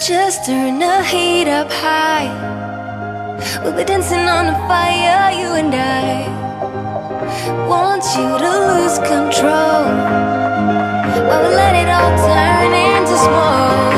Just turn the heat up high. We'll be dancing on the fire, you and I. Want you to lose control while we let it all turn into smoke.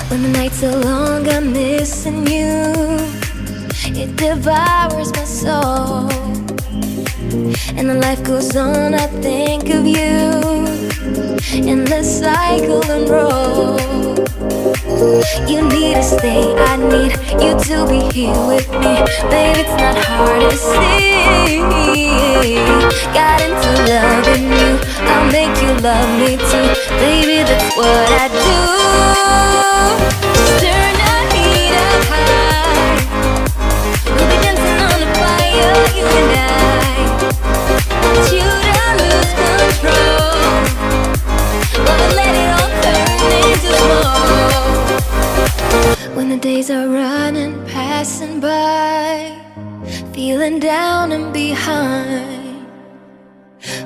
When the nights are long, I'm missing you. It devours my soul. And the life goes on, I think of you. Endless cycle and roll. You need to stay, I need you to be here with me. Babe, it's not hard to see. Got into loving you, I'll make you love me too. Baby, that's what I do. Just turn the heat up high. We'll be dancing on the fire, you and I. Want you to lose control while we let it all turn into smoke. When the days are running, passing by, feeling down and behind,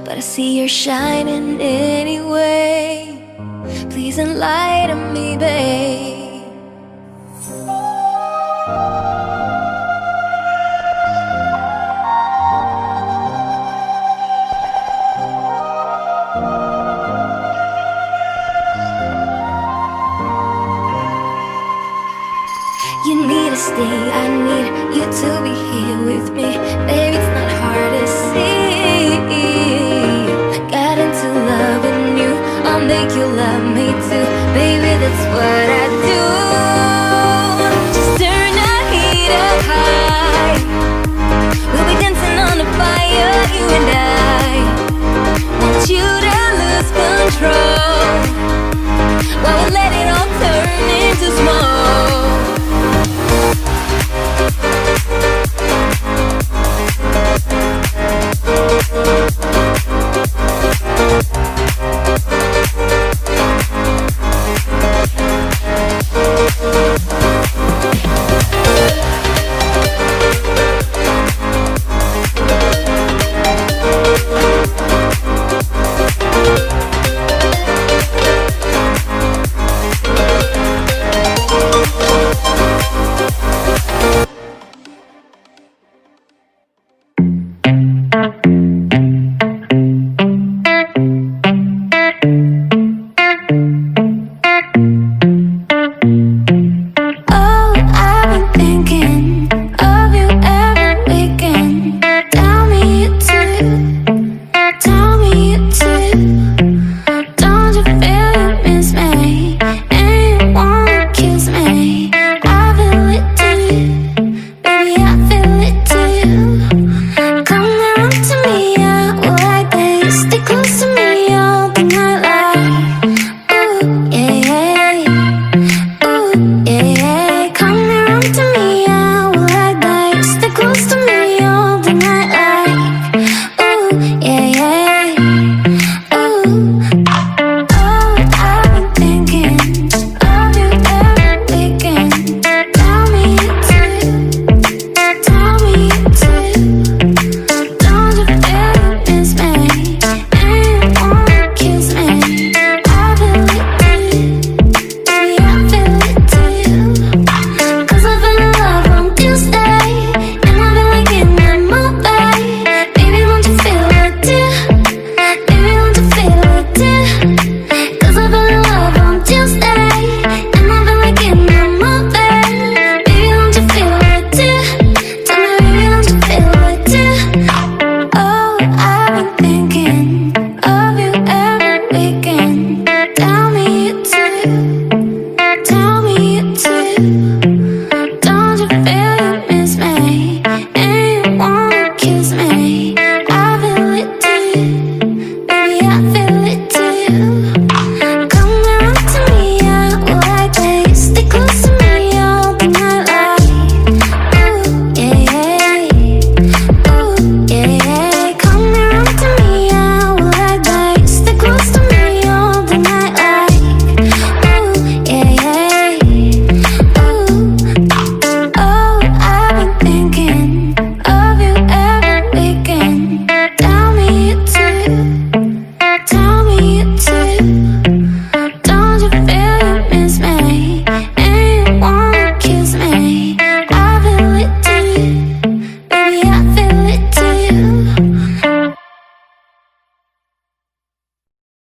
but I see you're shining anyway. Please enlighten me, babe. You need to stay, I need you to be here with me. Baby, it's not hard to see. Got into loving you, I'll make you love me too. Baby, that's what I